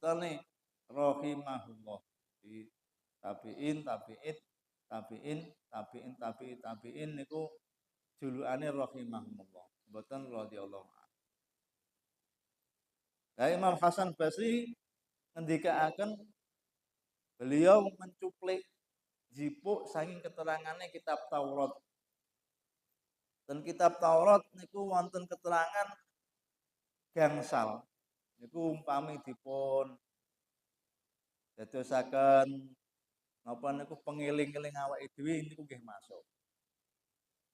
sebutane rahimahullah. Di tabiin, tabiin niku julukane rahimahullah. Mboten radhiyallahu anhu. Lah Imam Hasan Basri ngendikaaken beliau mencuplik jipuk saking keterangannya kitab Taurat. Dan kitab Taurat niku wonten keterangan gangsal. Niku umpami dipun dadosaken napa niku pengiling-eling awake dhewe niku nggih masuk.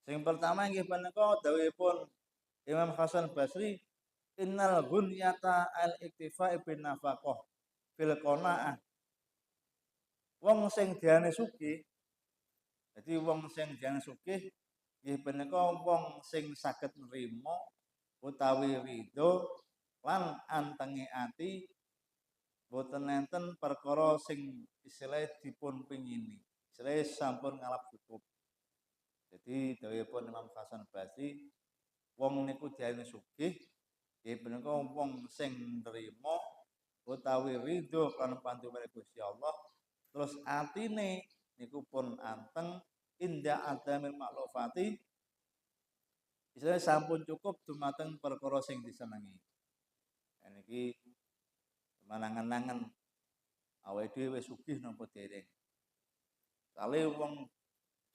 Sing pertama nggih punika dawuhipun Imam Hasan Basri, innal ghunyata al-iktifa bin nafaqah fil qanaah. Wong sing diane sugih, dadi wong sing diane sugih nggih punika wong sing saged nrimo utawi ridho lan antenge ati boten enten perkara sing istilahé dipun pingini. Istilahé sampun ngalap cukup. Jadi dawuhipun Imam Hasan Basri, wong niku diane sugih, nggih punika wong sing nrimo utawi ridho kan pantumane Gusti Allah, terus atine niku pun anteng inda adamil maklufati, istilahé sampun cukup dumateng perkara sing disenengi. Niki manangan-nangan awake dhewe wis sugih napa dereng. Kale wong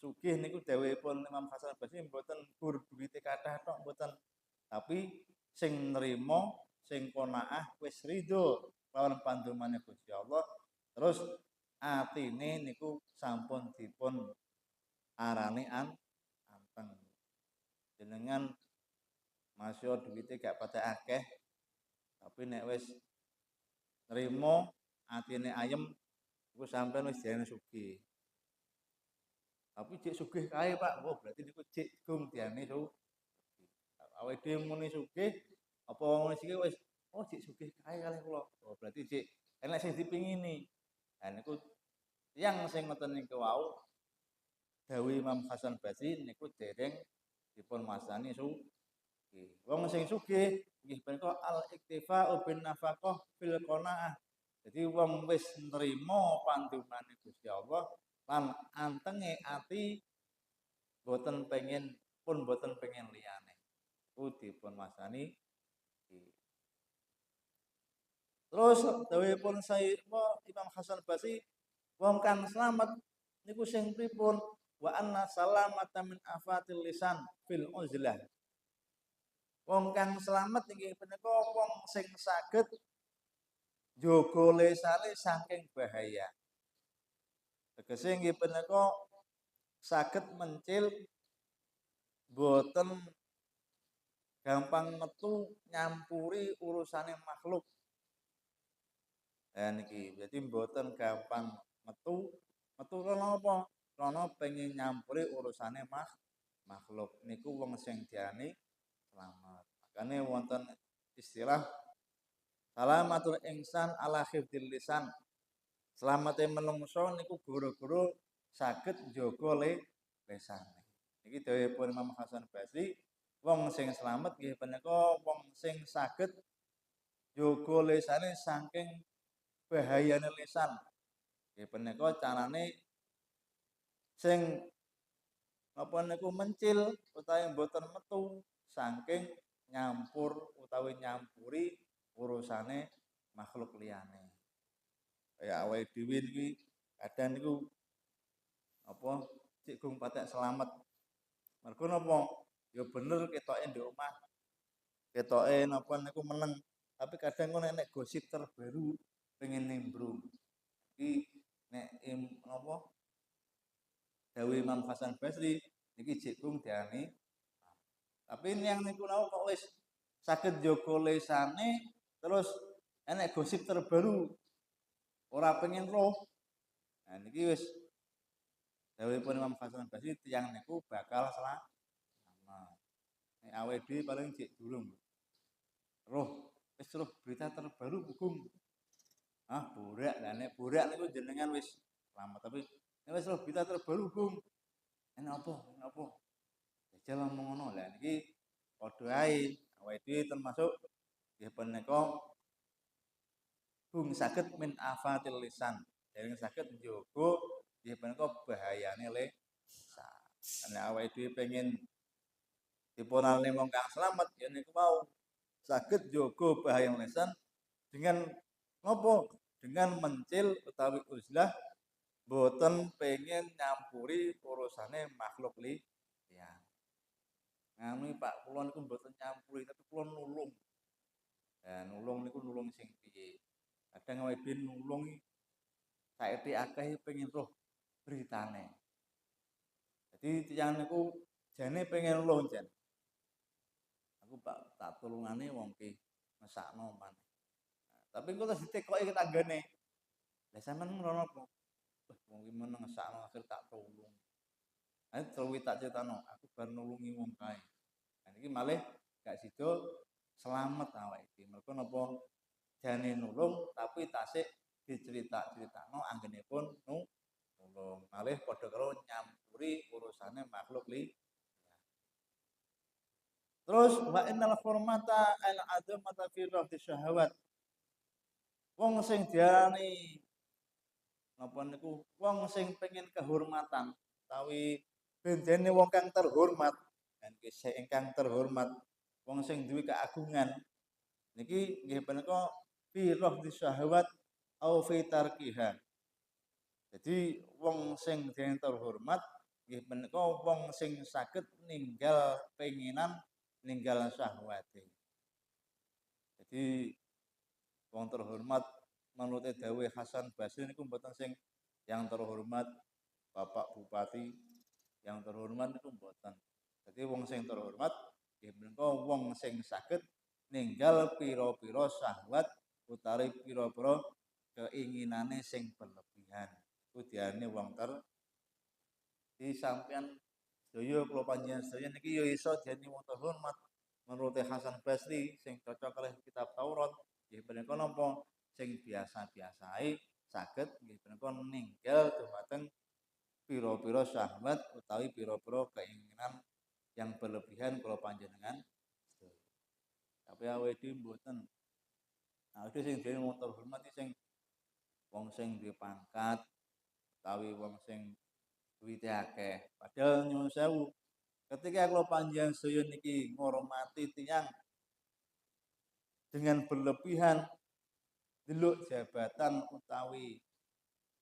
sugih niku dawuhipun Imam Hasan Basri mboten gur duwite kathah tok mboten, tapi sing nrimo, sing qanaah wis ridho lawan pandumane Gusti Allah, terus atine niku sampun dipun arani anteng. Jenengan masya duwite gak patek akeh, tapi nek wis nrimo atine ayem iku sampean wis diane sugih. Tapi cek sugih kae Pak, oh berarti niku cek gung diane sugih. Awake dhewe muni sugih, apa wong sing wis oh cek sugih kae kalih kula. Oh berarti cek enek sing dipingini. Nah niku tiyang sing ngoten niku wau dawuh Imam Hasan Basri niku dereng dipun wastani sugih. Wong sing sugih nggih punika al-iktifa'u bin nafaqah fil qanaah. Jadi wong wis nrimo pandumane Gusti Allah lan antenge ati boten pengen liyane. Ku dipun wastani. Terus dawuhipun Imam Hasan Basri, wong kang slamet niku sing pripun? Wa anna salamata min afatil lisan fil uzlah. Wong kang slamet inggih punika wong sing saged njaga lisane saking bahaya. Tegese inggih punika saged mencil boten gampang metu nyampuri urusane makhluk. Niki berarti boten gampang metu krana apa? Krana pengen nyampuri urusane makhluk. Niku wong sing diani selamat. Makane wonten istilah salamatul insan ala khifdil lisan. Selamate menungso niku guru-guru saged njaga lisane. Iki dawuhipun Imam Hasan Basri, wong sing slamet nggih punika wong sing saged njaga lisane saking bahayane lisan. Nggih punika carane sing napa niku mencil utawi mboten metu saking nyampur utawi nyampuri urusane makhluk liyane. Kaya awake dhewe iki kadang niku apa cek gung patek selamat. Mergo napa? Ya bener ketoke ndek omah. Ketoke napa niku meneng, tapi kadang ngono nek gosip terbaru pengen nimbrung. Iki nek napa dawuh Imam Hasan Basri niki cek gung diani. Tapi yang niku napa kok wis saged njaga lisane terus enek gosip terbaru ora pengen roh. Nah niki wis dawuhipun Imam Hasan Basri tiyang niku bakal selamat. Nek awake dhewe paling cek durung. Roh, wis roh berita terbaru hukum. Ah, burak lah nek burak niku jenengan wis selamat, tapi nek wis roh berita terbaru hukum. Enak apa? Enak apa? Jajal ngomong ngono lah niki padha ae awake dhewe termasuk nggih punika hung saged min afatil lisan. Dereng saged njogo nggih menika bahayane lisan. Nek awake dhewe pengen dipunalne wong kang slamet ya niku mau saged njogo bahaya lisan dengan ngopo? Dengan mencil utawi uzlah boten pengen nyampuri urusane makhluk liyane. Ngami Pak kula niku mboten nyampuri tapi kula nulung. Nulung niku nulung sing piye? Kadang awake dhewe nulung saiki akeh pengen roh beritane. Jadi tiyang niku jane pengen nulung jan. Aku Pak tak tulungane wong ki mesakno man. Tapi engko terus ditekoki tetanggane. Lah sampean ngono apa? Wong ki meneng ngesakno akhir tak tulung. Ayo terus tak critano, aku bar nulungi wong kae. Nah iki malih gak sida selamat awake iki. Mergo napa jane nulung tapi tasik diceritakno anggenipun nulung. Malih padha karo nyampuri urusane makhluk Terus wa innal hurmata al azamata fi rafdi syahawat. Wong sing diarani napa niku wong sing pengen kehormatan utawi bendene wong kang terhormat dan kisah ingkang terhormat wong sing duwe keagungan niki nggih punika fi rafdi syahawat au fi tarkiha. Jadi wong sing dene terhormat nggih punika wong sing saged ninggal penginan ninggal syahwate. Jadi wong terhormat menurut dawuh Hasan Basri niku mboten sing yang terhormat Bapak Bupati, yang terhormat niku mboten. Jadi wong sing terhormat nggih menika wong sing saged ninggal pira-pira syahwat utawi pira-pira keinginane sing berlebihan. Iku diarani wong di sampean sedaya kula panjenengan sedaya niki ya iso diarani wong terhormat menurut Hasan Basri sing cocok kalih kitab Taurat. Nggih menika napa sing biasa-biasa ae saged nggih menika ninggal dumateng pira-pira syahwat utawi pira-pira keinginan yang berlebihan kula panjenengan. Tapi awake dhewe mboten. Awake sing dhewe wong terhormat sing wong sing duwe pangkat utawi wong sing duwite akeh. Padahal nyuwun sewu, ketika kula panjenengan sedaya niki ngormati tiyang dengan berlebihan delok jabatan utawi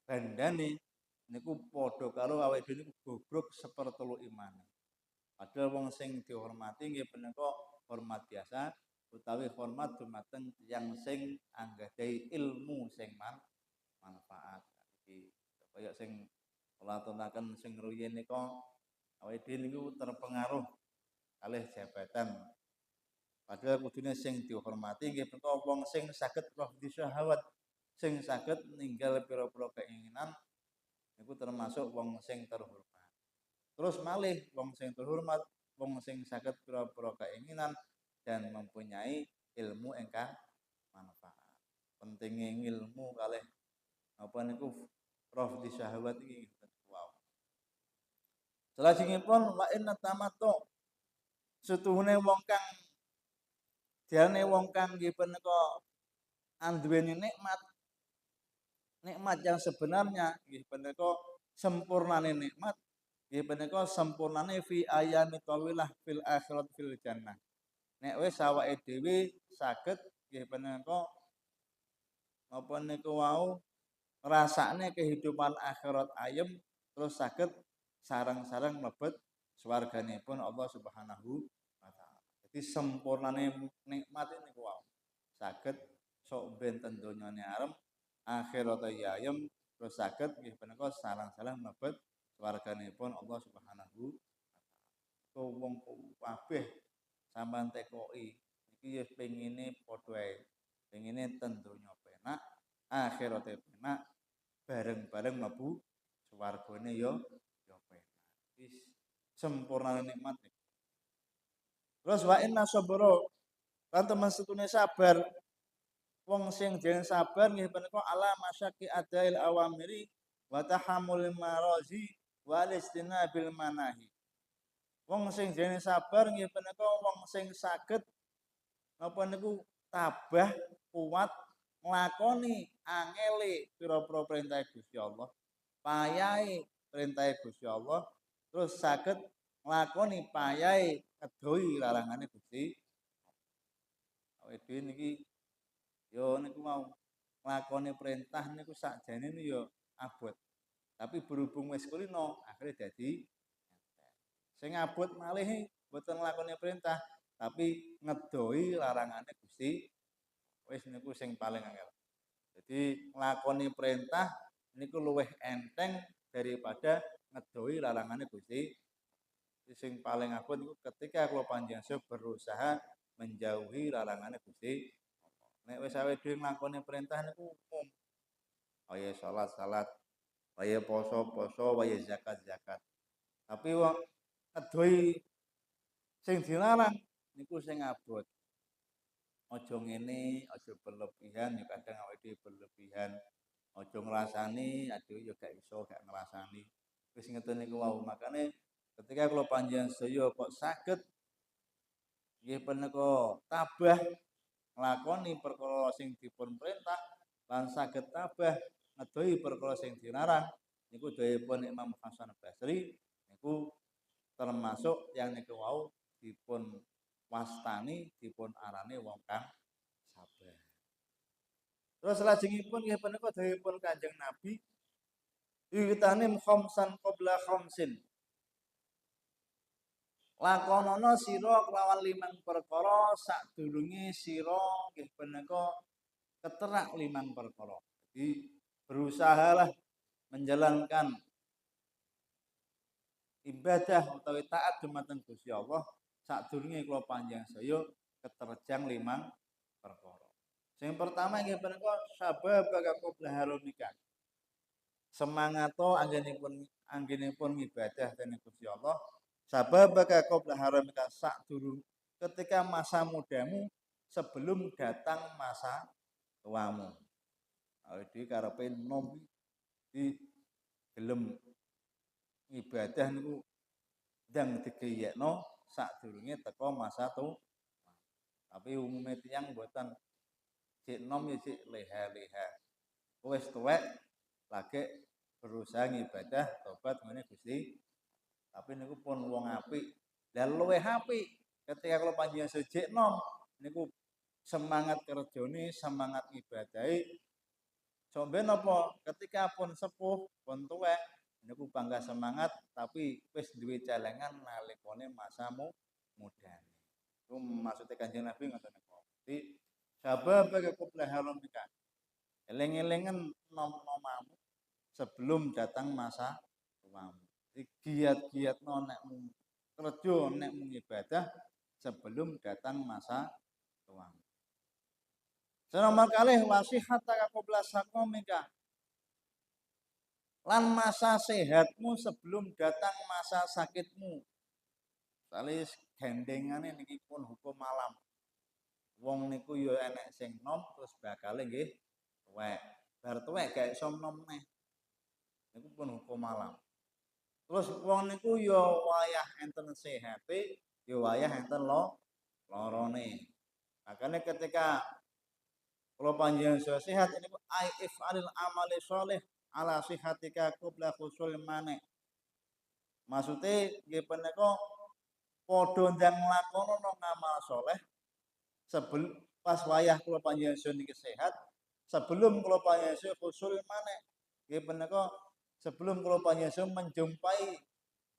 bandane niku padha karo awake dhewe niku bobrok sepertelu iman. Padahal wong sing dihormati nggih punika hormat biasa utawi hormat dumateng tiyang sing anggadhahi ilmu sing manfaat. Iki kaya sing kula aturaken sing ruyen nika awake dhewe niku terpengaruh kalih jabatan. Padahal kudune sing dihormati nggih punika wong sing saged rafdhi syahawat, sing saged ninggal pira-pira keinginan niku termasuk wong sing terhormat. Terus malih wong sing terhormat, wong sing saged pira-pira keinginan dan mempunyai ilmu ingkang manfaat. Pentingnya ilmu kalih apa niku rafdhi syahawat iki wow. Salajengipun wa inna tamattu setuhune wong kang diarani wong kang nggih punika anduweni nikmat yang sebenarnya nggih punika sempurnane nikmat nggih punika sempurnane fi ayami tawilah fil akhirat fil jannah. Nek wis awake dhewe saged nggih punika napa niku wau ngrasakne kehidupan akhirat ayem terus saged sareng-sareng mlebet swarganipun Allah Subhanahu wa taala. Jadi sempurnane nikmat niku wau saged sok benten donyane arep akhirat ayem terus saged nggih punika sareng-sareng mlebet swarganipun Allah Subhanahu wa taala. Wong kabeh sampean tekoki iki ya pengine padha ae. Pengine ten donya penak, akhirate penak, bareng-bareng mlebu swargane ya penak. Wis sempurna nikmat. Terus wa inna sabra lan temen setune sabar. Wong sing jeneng sabar nggih punika ala masyaqi adail awamiri wa tahammul marazi wal istinabil manahi. Wong sing jeneng sabar nggih punika wong sing saged napa niku tabah kuat nglakoni angele pira-pira perintah Gusti Allah, payahe perintah Gusti Allah, terus saged nglakoni payahe ngedohi larangane Gusti. Awake dhewe niki yo niku mau nglakoni perintah niku sakjane yo abot. Tapi berhubung wis kulino, akhirnya dadi sing abot malih mboten nglakoni perintah, tapi ngedohi larangane Gusti. Wis niku sing paling angel. Jadi nglakoni perintah niku luwih enteng daripada ngedohi larangane Gusti. Sing paling abot niku ketika kula panjenengan berusaha menjauhi larangane Gusti. Nek wis awake dhewe nglakoni perintah niku umum. Kaya salat, kaya poso, kaya zakat. Tapi wong ngedohi sing dilarang niku sing abot. Aja ngene, aja berlebihan, ya kadang awake dhewe berlebihan. Aja ngrasani, aduh ya gak iso gak ngrasani. Wis ngeten niku wau. Makane ketika kula panjenengan sedaya kok saged nggih punika tabah nglakoni perkara sing dipun perintah lan saged tabah ngedohi perkara sing dilarang niku dawuhipun Imam Hasan Basri niku termasuk yang niku wau dipun wastani dipun arani wong kang sabar. Terus lajengipun nggih punika dawuhipun Kanjeng Nabi Ightanim khamsan qabla khamsin. Lakonono sira kelawan 5 perkara sadurunge sira nggih punika keterak 5 perkara. Jadi berusahalah menjalankan ibadah utawi taat dumateng Gusti Allah sadurunge kula panjenengan saya keterjang 5 perkara. Sing pertama nggih punika sababa qabla harumika. Semangato anggenipun ibadah dening Gusti Allah sababaka qabla haramika sadurung ketika masa mudamu sebelum datang masa tuamu. Awake dhewe karepe nom di gelem ibadah niku ndang digeyekno sadurunge teka masa tu. Tapi umume tiyang mboten sik nom ya sik leha-leha. Wis tuwek lagi berusaha ibadah tobat ngene Gusti. Tapi niku pun wong apik. Lah luwih apik ketika kula panjenengan sejek nom niku semangat kerjane, semangat ibadahe. Somben napa ketika pun sepuh, pun tuwek niku bangga semangat tapi wis duwe celengan nalikane masamu mudane. Iku maksude Kanjeng Nabi ngoten niku. Jadi sabab qabla haramika. Eling-elingan nom-nomamu sebelum datang masa tuamu. Giat-giatno nek kerja nek ibadah sebelum datang masa tuamu. Nomor kalih wasihataka qabla saqamika. Lan masa sehatmu sebelum datang masa sakitmu. Salis gendengane niki pun hukum malam. Wong niku ya enek sing nom terus bakale nggih tuwek. Bar tuwek gak iso nom neh. Niku pun hukum malam. Terus wong niku ya wayah enten sehate, ya wayah enten lorone. Makanya ketika kalau panjenengan sehat ini if alil amali sholih ala sihatika qabla husul mane. Maksudnya nggih punika padha ndang nglakonono ngamal soleh sebelum pas wayah kula panjenengan niki sehat sebelum kula panjenengan husul mane. Nggih punika sebelum kula panjenengan menjumpai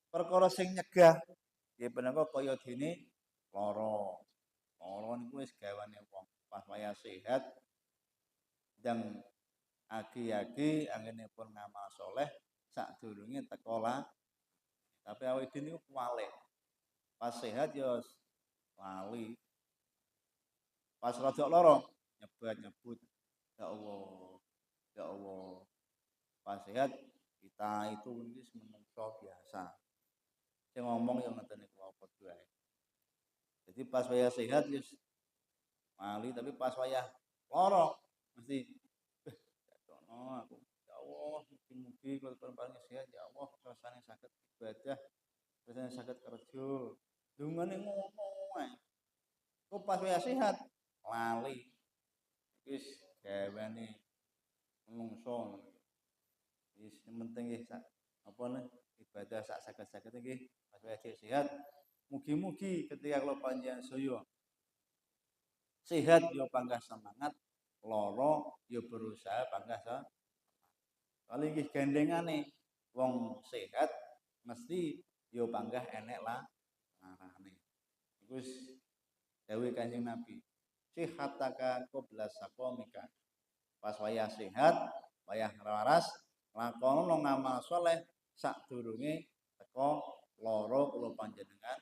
perkara sing nyegah nggih punika kaya dene lara. Lara niku wis gawane wong pas wayah sehat dan agi-agi anggenipun ngamal soleh sadurunge teka lah. Tapi awake dhewe niku kuwalik. Pas sehat ya lali. Pas rada lara nyebut-nyebut ya Allah. Ya Allah. Pas sehat kita itu wis menungso biasa. Sing ngomong yang ngoten niku apa wae. Jadi pas wayah sehat wis lali tapi pas wayah lara mesti aku ya Allah mugi-mugi kula paring sehat ya Allah rasane saged ibadah rasane saged kerja dungane ngono ae kok pas wayah sehat lali wis gaweane menungso. Wis penting nggih sak apa nih ibadah sak saged-saged nggih pas wae sehat. Mugi-mugi ketika kula panjenengan saya sehat yo panggah semangat, lara yo berusaha panggah kali nggih gandengane wong sehat mesti yo panggah enek lah larane. Iku wis dawuh Kanjeng Nabi. Sihataka qabla saqamika. Pas wayah sehat, wayah waras, lakonono ngamal saleh sadurunge teka lara kula panjenengan.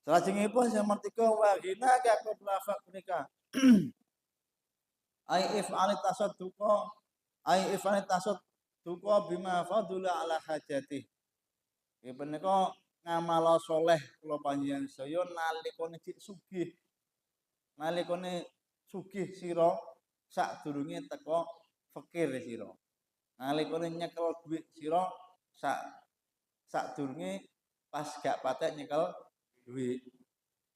Salajengipun yang mertika wa ghina ka qabla faqrika. Ai if alit tasadduqa ai if alit tasadduqa bima fadula ala hajati. Iki punika ngamal saleh kula panjenengan saya nalikane cik sugih. Nalikane sugih sira sadurunge teka fakir sira. Nalikane nyekel dhuwit sira sak sadurunge pas gak patek nyekel dhuwit.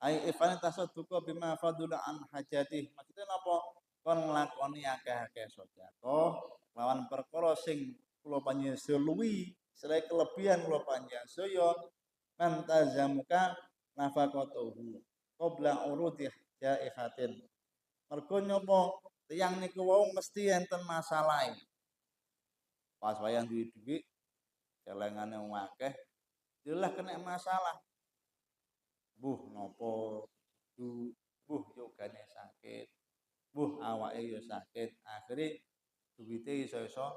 Ai ifan tasadduqa bima fadula an hajati. Maksudnya napa? Kon nglakoni akeh-akeh sedekah lawan perkara sing kula panjenengan luwi, selain kelebihan kula panjenengan saya nantazamuka nafaqatuhu qabla urudi jaihatin. Mergo nyapa tiyang niku wau mesti enten masalah. Pas wayang duwe dhuwit celengane wong akeh, jelas kena masalah. Buh napa buh yogane sakit, buh awake yo sakit. Akhire duwite iso-iso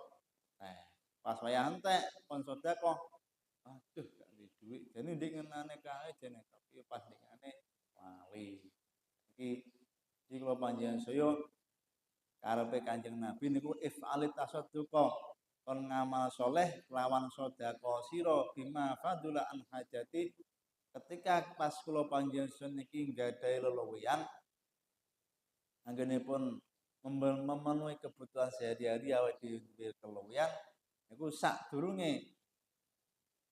pas wayah entek kon sedekah. Aduh gak duwe dhuwit. Jane ndek ngenane kae jane tapi pas ndekane wali. Iki kula panjenengan saya karepe Kanjeng Nabi niku if'alit tasadduqa kon ngamal soleh lawan sedekah sira bima fadula an hajati ketika pas kula panjenengan niki nggadahi lelowuhan anggenipun memenuhi kebutuhan sehari-hari awake dhewe kelowuhan niku sadurunge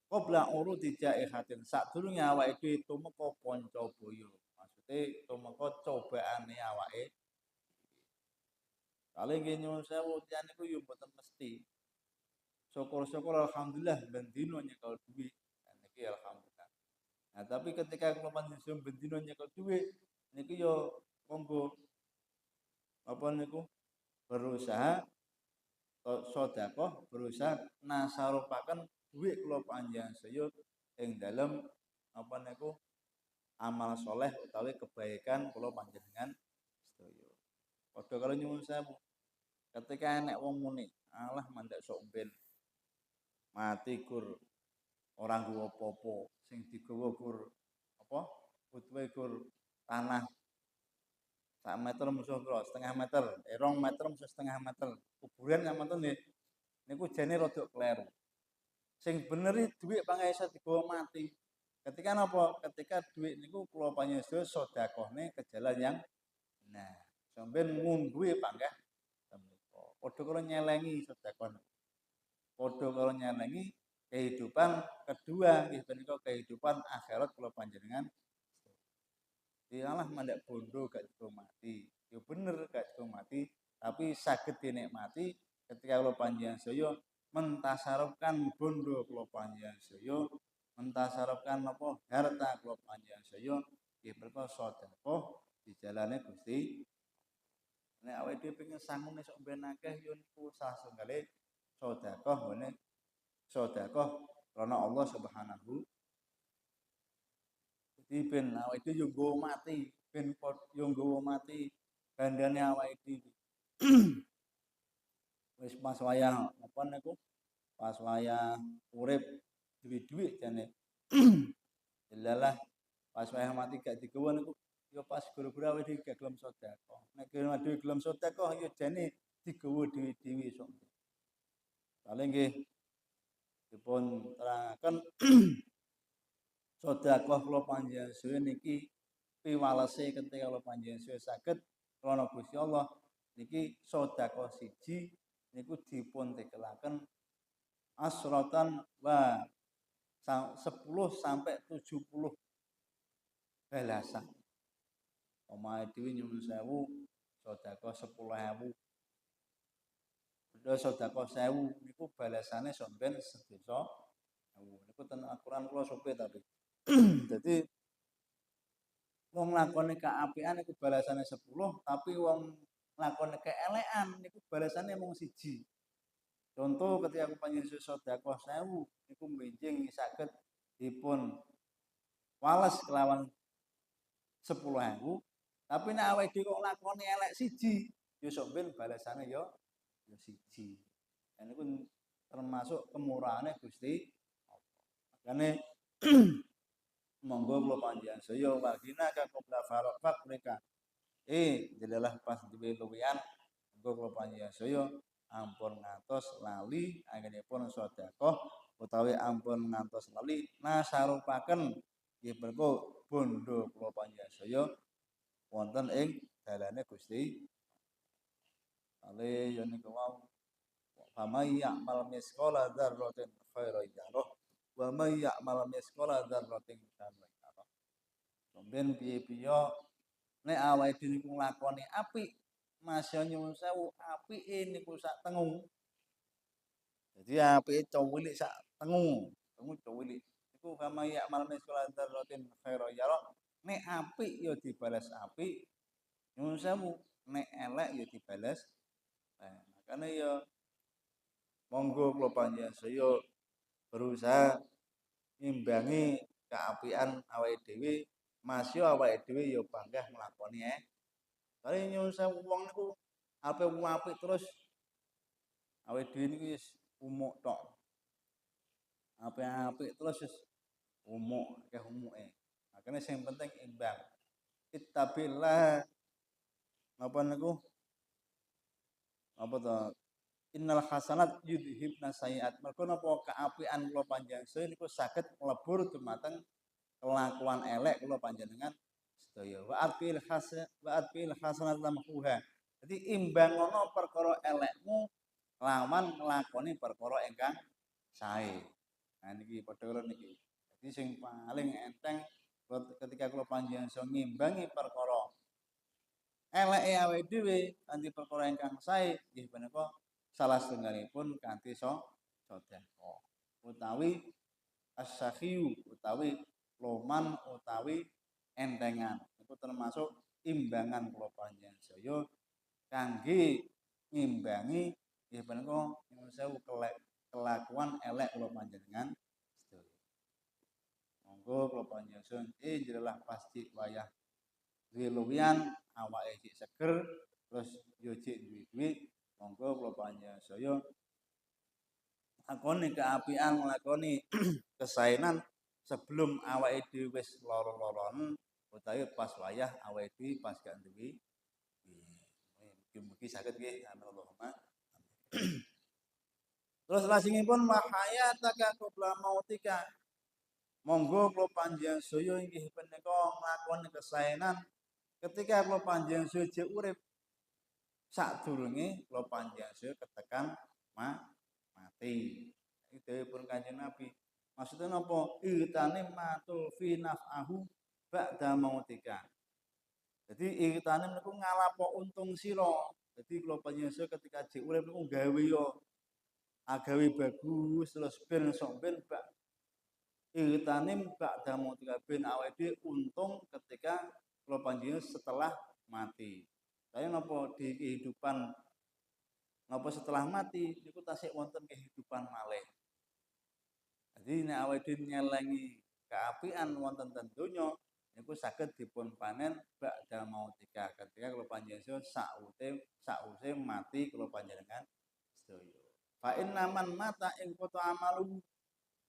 qabla urudi jaihatin sadurunge awake dhewe tumeka panca boyo maksude tumeka cobaane awake. Kali nggih nyuwun sewu tiyang niku yo mboten mesti. Syukur-syukur alhamdulillah ben dina nyekel dhuwit. Niki alhamdulillah. Nah, tapi ketika kula panjenengan ben dina nyekel dhuwit niki yo monggo apa niku berusaha sedekah berusaha nasarupaken dhuwit kula panjenengan saya ing dalem apa niku amal soleh utawi kebaikan kula panjenengan sedaya. Padha karo nyuwun sewu. Ketika enek wong muni, alah mandek sok ben mati gur ora nggawa apa-apa, sing digawa gur apa? Butuhe gur tanah sak meter musuh kula, setengah meter, 2 meter musuh setengah meter. Kuburan sak meter nggih. Niku jane rada kleru. Sing bener dhuwit pangesa digawa mati. Ketika napa? Ketika dhuwit niku kula panjenengan sedekahne ke jalan yang nah, sampeyan ngunduhe panggah padha karo nyelengi sedekah. Padha karo nyelengi kehidupan kedua nggih menika kehidupan akhirat kula panjenengan. Dialah mandek bondo gak mati. Ya bener gak mati, tapi saged dinikmati ketika kula panjenengan saya mentasarufkan bondo kula panjenengan saya, mentasarufkan apa harta kula panjenengan saya nggih menika sedekah di jalane Gusti. Nek awake dhewe pengen sangun esuk ben akeh yo niku salah setunggal sedekah ngene sedekah karena Allah Subhanahu. Jadi ben awake dhewe yo nggawa mati, ben yo nggawa mati bandane awake dhewe. Wis pas wayah apa niku? Pas wayah urip duwe-duwe jane. Delalah pas wayah mati gak digawa niku ya pas guru-guru awake dhewe gak gelem sedekah. Nek dhewe gelem sedekah ya jane digawa dhewe-dhewe sok. Kali nggih dipun terangaken sedekah kula panjenengan suwe niki piwalese ketika kula panjenengan suwe saged krana Gusti Allah niki sedekah siji niku dipun tekelaken asratan wa 10 sampai 70 balasan. Omahe dhewe nyuwun sewu sedekah 10.000. Bedha sedekah 1.000 niku balasane sampeyan sedasa 1.000. Niku ten Al-Qur'an kula sope tapi. Dadi wong nglakoni kaapian niku balasane 10, tapi wong nglakoni keelekan niku balasane mung 1. Contoh ketika panjenengan sedekah 1.000 niku benjing saged dipun wales kelawan 10.000, tapi nek awake dhewe kok nglakoni elek 1, ya sampeyan balasane ya 1. Nah niku termasuk kemurahane Gusti Allah. Makane monggo kula panjenengan saya wagina ka qabla farafak mereka. Jadilah pas duwe luwihan monggo kula panjenengan saya ampun ngantos lali anggenipun sedekah utawi ampun ngantos lali nasarupaken nggih menika bondo kula panjenengan saya wonten ing dalane Gusti Ale ya niku wau famay ya'mal misqala dzarratin khairan yarah wa may ya'mal misqala dzarratin syarran yarah. Sampeyan piye-piye nek awake dhewe niku nglakoni apik, masya nyuwun sewu apike niku sak tengu. Jadi apike cuwilik sak tengu, tengu cuwilik. Iku famay ya'mal misqala dzarratin khairan yarah. Nek apik ya dibalas apik. Nyuwun sewu, nek elek ya dibalas. Nah, makanya ya monggo kula panjenengan saya berusaha ngimbangi keapian awake dhewe, masya awake dhewe ya bangga nglakoni kali nyuwun sewu wong niku ape apik terus awake dhewe niki wis umuk tok. Apik terus wis umuk, akeh umuke. Makanya sing penting imbang. Ittabillah napa niku? Apa to? Innal hasanat yudhibna sayiat. Mergo napa kaapian kula panjenengan sedaya niku saged mlebur dumateng kelakuan elek kula panjenengan sedaya. Wa atbil hasanat lamhuha. Jadi imbangono perkara elekmu lawan nglakoni perkara ingkang sae. Nah niki padha karo niki. Jadi sing paling enteng ketika kula panjenengan iso ngimbangi perkara eleke awake dhewe kanthi perkara ingkang sae nggih menika salah setunggalipun kanthi sedekah utawi as-sakhiyu utawi loman utawi entengan. Itu termasuk imbangan kula panjenengan saya kangge ngimbangi nggih menika nyuwun sewu kelakuan elek kula panjenengan sedaya. Monggo kula panjenengan jadilah pasti wayah duwe luwihan awake cek seger terus yo cek duwe duit monggo kula panjenengan saya lakoni keapian nglakoni kesaenan sebelum awake dhewe wis lara-laran utawi pas wayah awake dhewe pas gak duwe mugi-mugi saged nggih Allahumma terus lajengipun mahayataka qabla mautika monggo kula panjenengan saya inggih menika nglakoni kesaenan ketika kula panjenengan saya urip sadurunge kula panjenengan saya ketekan mati. Itu pun Kanjeng Nabi. Maksudnya napa? Irtane matul fi naf'ahu ba'da mautika. Jadi irtane niku ngalapo untung sira. Jadi kula panjenengan saya ketika jek urip niku gawe yo agawe bagus terus ben sok ben bak irtane ba'da mautika ben awake dhewe untung ketika kula panjenengan setelah mati. Saya napa di kehidupan napa setelah mati niku tasih wonten kehidupan malih. Jadi nek awake dhewe nyelengi kaapian wonten ten donya niku saged dipun panen ba'da mautika ketika kula panjenengan sause mati kula panjenengan sedaya. Fa inna man mata ing qata amalu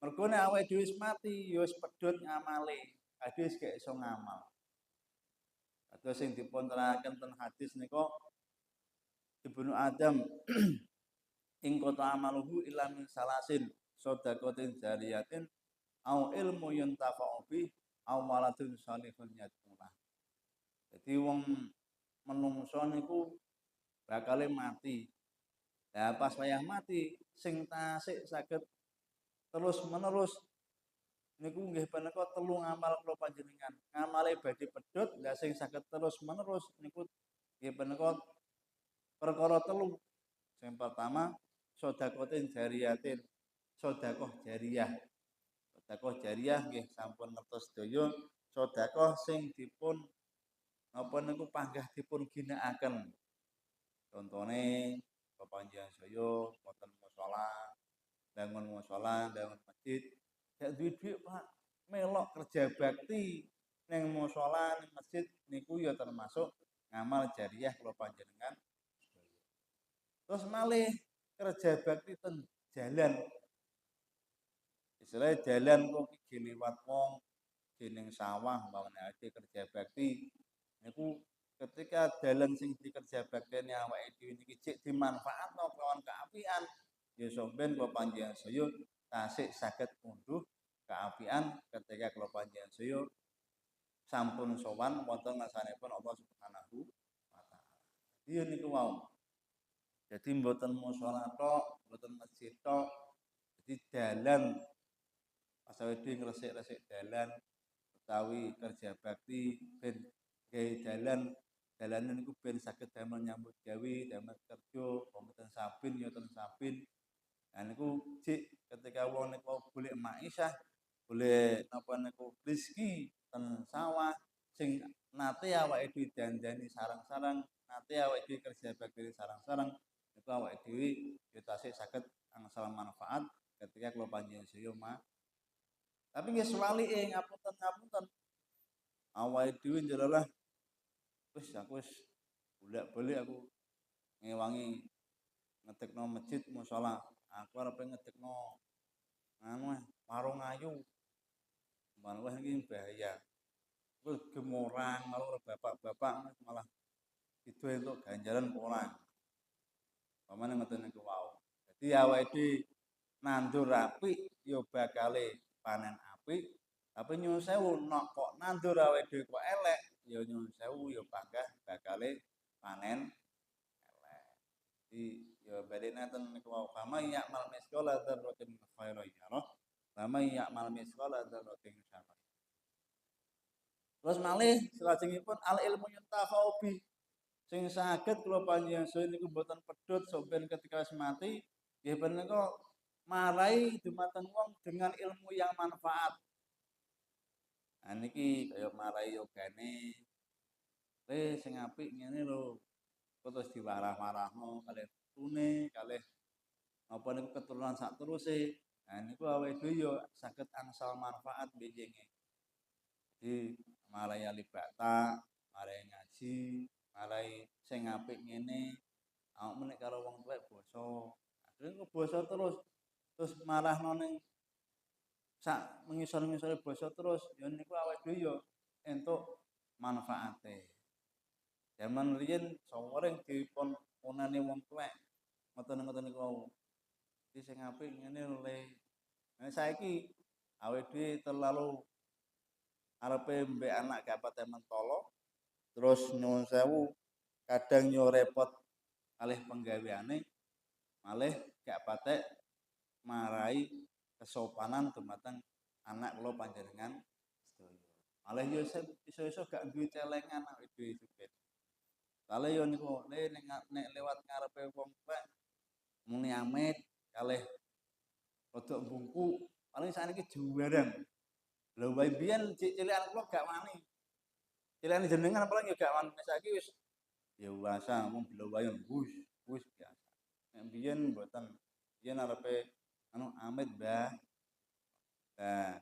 mergo nek awake dhewe wis mati ya wis pedhot ngamale. Hadis gak iso ngamal. Atau sing dipun terangkan ten hadis nika Ibnu Adam ing qata amaluhu illa min salasin shadaqatin jariyatin au ilmu yuntafa'u bi au waladun salihun yad'ulah. Jadi wong menungso niku bakal mati. Lah pas wayah mati sing tasik saged terus-menerus niku nggih punika telu ngamal kula panjenengan. Ngamale badhe pedhot, lah sing saged terus-menerus niku nggih punika perkara telu. Sing pertama sedekatin jariyatin, sedekah jariyah. Sedekah jariyah nggih sampun ngertos sedaya sedekah sing dipun napa niku panggah dipun ginakaken. Contone kepanjenengan saya wonten musala, bangun masjid, gak duwe dhuwit Pak, melok kerja bakti ning musala ning masjid niku ya termasuk ngamal jariah kula panjenengan. Terus malih kerja bakti ten jalan. Istilahnya jalan kok iki liwat wong dening sawah umpamane ade kerja bakti niku ketika dalan sing dikerja baktine awake dhewe niki cek dimanfaatno kelawan kaapian ya sampeyan kula panjenengan saya tasih saged ngunduh kaapian ketika kula panjenengan saya sampun sowan wonten ngarsanipun Allah Subhanahu wa taala. Iya niku wau. Jadi mboten musala tok, mboten masjid tok. Jadi dalan pas awake ngresik-resik dalan utawi kerja bakti ben gawe dalanan niku ben saged damel nyambut gawe, damel kerja, wonten sabin ya ten sabin. Nah niku jik ketika wong niku golek maisha, golek napa niku rezeki ten sawah sing nate awake dhewe dandani sarang-sarang, nate awake dhewe kerja bakti sarang-sarang, niku awake dhewe ya tasih saged angsal manfaat ketika kula panjenengan saya tapi nggih swalike ngapunten. Awake dhewe njelalah aku wis bolak-balik aku ngewangi ngedekno masjid musala. Aku arepe ngedekno warung ayu. Malah iki bahaya. Terus gemorang karo bapak-bapak malah itu entuk ganjaran kurang. Pamane ngoten niku wau. Dadi awake dhewe nandur apik ya bakale panen apik. Tapi nyuwun sewu nek kok nandur awake dhewe kok elek, ya nyuwun sewu ya panggah bakale panen elek. Jadi ya badene ten niku wau fama ya'mal misqala dzarratin khairan yarah. Fama ya'mal misqala dzarratin syarran. Terus malih salajengipun al ilmu yuntafa'u bi sing saged kula panjenengan saya niku mboten pedhot sampeyan ketika wis mati nggih menika marai dumateng wong dengan ilmu yang manfaat. Nah niki kaya marai yogane sing apik ngene lho. Terus diwarah-warahno kalih putune, kalih napa niku keturunan sak teruse. Nah niku awake dhewe ya saged angsal manfaat benjenge. Jadi marai alibata, marai ngaji, marai sing apik ngene. Awakmu nek karo wong tuwek basa. Akhire basa terus marahno ning sak mengisor-ngisore basa terus ya niku awake dhewe ya entuk manfaate. Zaman riyen sawering dipun punani wong tuwek ngoten-ngoten niku wau. Iki sing apik ngene le. Nah saiki awake dhewe terlalu arepe mbek anak gak pate mentolo terus nyuwun sewu kadang yo repot kalih penggaweane malih gak patek marai kesopanan dumateng anak kula panjenengan sedaya. Malih yo iso-iso gak duwe celengan awake dhewe supir. Kalih yo niku nek lewat ngarepe wong tuwek muni amit kalih rodok bungku paling sakniki juwarang. Lha wae biyen cilikan kula gak wani. Cilikane jenengan paling yo gak wani saiki wis ya wasa mung blowayan wis biasa. Nek biyen mboten. Biyen arepe amit, Mbah. Nah,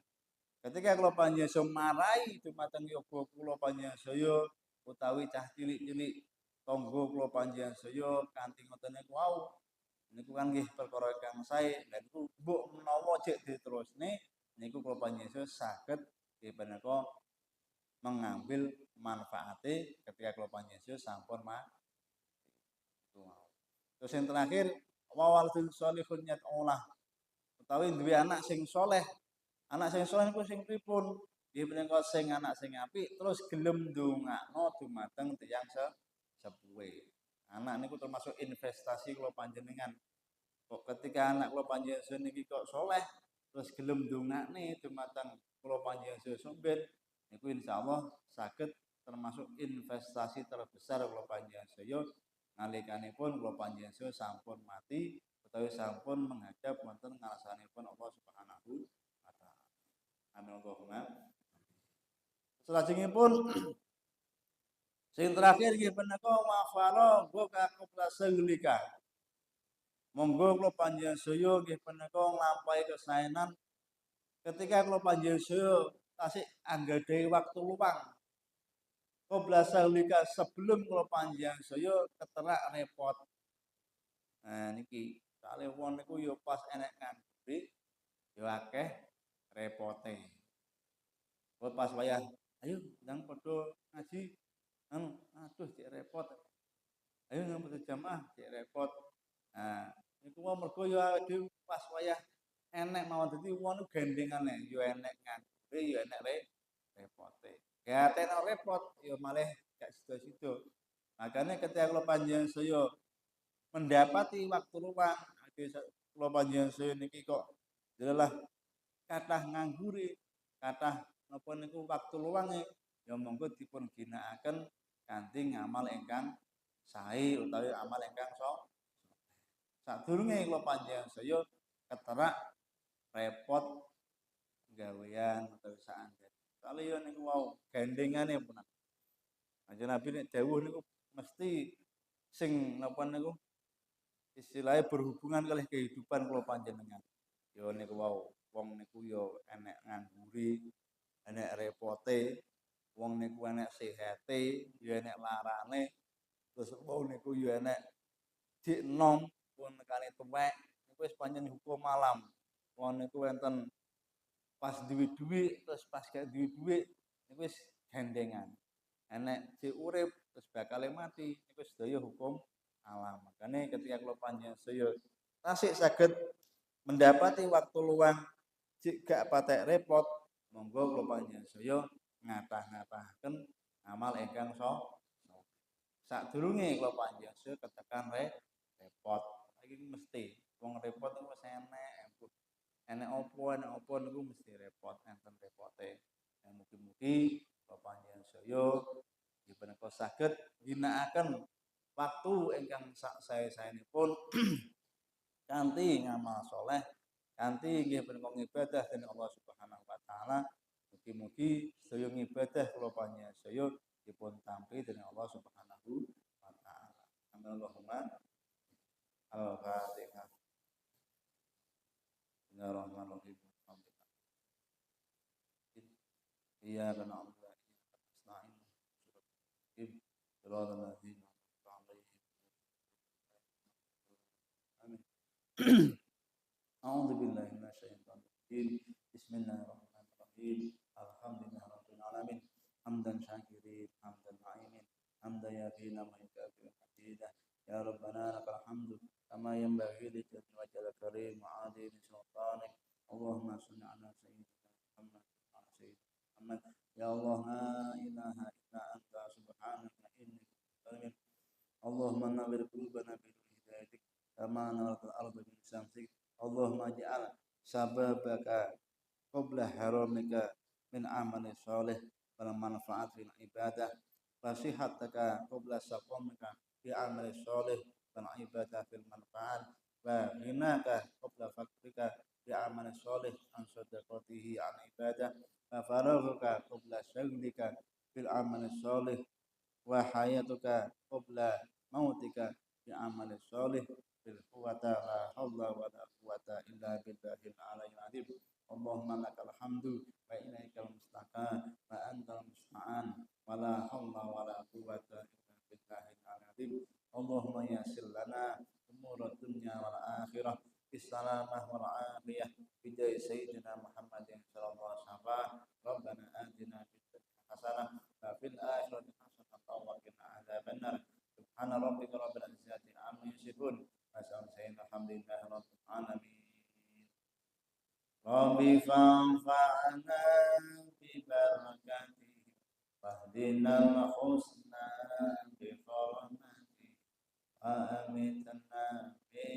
ketika kula panjenengan marai dumateng yoga kula panjenengan saya utawi cah cilik-cilik tangga kula panjenengan saya kanthi ngoten niku wau. Niku kan nggih perkara ingkang sae. Lah niku mbok menawa jek diterusne niku kula panjenengan saged nggih menika mengambil manfaate ketika kula panjenengan sampun terus yang terakhir wawaladun sholihun yad'ulah utawi duwe anak sing soleh. Anak sing soleh niku sing pripun? Nggih menika sing anak sing apik terus gelem ndongakno dumateng tiyang sepuhe. Anak niku termasuk investasi kula panjenengan. Kok ketika anak kula panjenengan niki kok soleh terus gelem ndongakne dumateng kula panjenengan sampeyan niku insyaallah saged termasuk investasi terbesar kula panjenengan sedaya nalikanipun kula panjenengan sedaya sampun mati utawi sampun menghadap wonten ngarsanipun Allah Subhanahu wa taala. Amin Allahumma. Salajengipun sing terakhir nggih punika mafaro nggo kakopla seulika. Monggo kula panjenengan sedaya nggih punika nglampahi kesaenan ketika kula panjenengan sedaya tasih anggadhahi waktu luang. Qabla saulika sebelum kula panjenengan sedaya keterak repot. Nah niki kali wong niku ya pas enek nganggur ya akeh repote. Kok pas wayah ayo ndang padha ngaji aduh cek repot. Ayo nang padha jamaah cek repot. Nah niku mergo ya dhewe pas wayah enek mawon dadi wong gendengane ya enek nganggur ya enek repote. Ya tenan repot ya malah gak sida-sida. Makanya ketika kula panjenengan sedaya mendapati waktu luang, kula panjenengan sedaya niki kok jelas kathah nganggure, kathah napa niku waktu luange ya monggo dipun ginakaken kanthi ngamal ingkang sae utawi amal ingkang sadurunge kula panjenengan sedaya keterak repot gawean utawi saandhet. Kali yo niku wau gandengane pun. Kanjeng Nabi nek dawuh niku mesti sing napa niku istilahnya berhubungan kalih kehidupan kula panjenengan. Yo niku wau wong niku yo enek nganggure, enek repote, wong niku enek sehate, yo enek larane, terus wong niku yo enek dik enom pun nekane tuwek, niku wis pancen hukum alam. Wong niku enten pas duwe dhuwit terus pas gak duwe dhuwit niku wis gandengan. Enek sing urip terus bakal mati niku sedaya hukum alam. Makane ketika kula panjenengan sedaya tasih saged mendapati waktu luang jik gak patek repot, monggo kula panjenengan sedaya ngatah-ngatahaken amal ingkang sadurunge kula panjenengan sedaya ketekan repot. Iki mesti wong repot niku wis enek opo niku mesti repot, enten repote. Mugi-mugi kula panjenengan sedaya dipunapa saged ginakaken waktu ingkang sae-saenipun kanthi ngamal saleh, kanthi nggih punika ngibadah dening Allah Subhanahu wa taala. Mugi-mugi sedaya ngibadah kula panjenengan sedaya dipun tampi dening Allah Subhanahu wa taala. Amin Allahumma. Al-Fatihah. Bismillahirrahmanirrahim. Iyyaka na'budu wa iyyaka nasta'in. Shiratal ladzina an'amta 'alaihim. Amin. A'udzu billahi minasyaitonir rajim. Bismillahirrahmanirrahim. Alhamdulillahirabbil alamin. Hamdan syakirin, hamdan na'imin, hamdan yafina wa yukafi'u hamidah. Ya Rabbana lakal hamdu kama yanbaghi li jalali wajhika karim wa 'azimi sultanik. Allahumma shalli 'ala sayyidina Muhammad wa 'ala sayyidina Muhammad. Ya Allah la ilaha illa anta subhanaka inni kuntu. Allahumma nawwir qulubana bi hidayatik kama nawwaratil arda bi syamsik. Allahumma ij'al sababaka qabla haramika min amali sholih wal manfaat fil ibadah fasihataka qabla saqamika fi amali sholih wal ibadah fil manfaat wa ghinaka qabla fakrika fi amali sholih an sadaqatihi an ibadah wa faraghuka qabla syaghlika fil amali sholih wa hayatuka qabla mautika fi amali sholih bil quwwata la haula wa la quwwata illa billahil aliyyil azim. Allahumma lakal hamdu wa ilaikal mustaqan wa antal musta'an wa la haula wa la quwwata illa billahil aliyyil azim. Allahumma yassir lana umur dunya wal akhirah bisalamah wal afiyah bi sayyidina Muhammadin sallallahu alaihi wasallam. Rabbana atina fid dunya hasanah wa fil akhirati hasanah wa qina adzabannar. Subhana rabbika rabbil izzati amma yasifun wa salamun alhamdulillahi rabbil alamin. Rabbi fa'fa'na bi barakatihi wahdinal husna bi rahmatihi wa amitna bi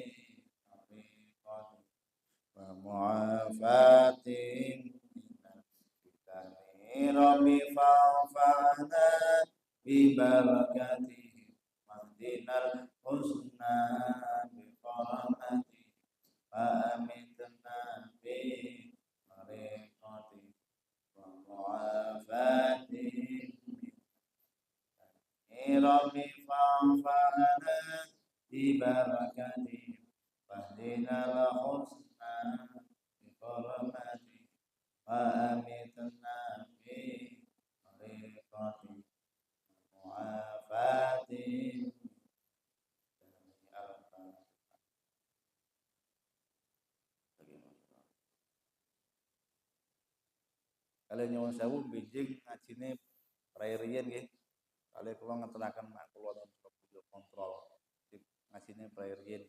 tariqati wa mu'afatin minal fitani. Rabbi fa'fa'na ببركته واهدنا الحسنى بكرمته وأمتنا في طريقة معافاة kalau nyuwun sewu bijing ngajine prairian nggih. Kali kula ngetelaken mak kula video kontrol ngajine prairian.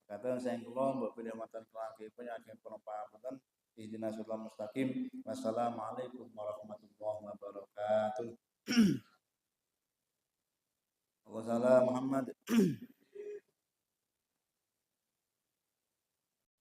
Kata saya kula mbok pilih matan kelaki punya ajeng penumpakan Ihdinash shiratal mustaqim. Wassalamualaikum warahmatullahi wabarakatuh. Allahumma Muhammad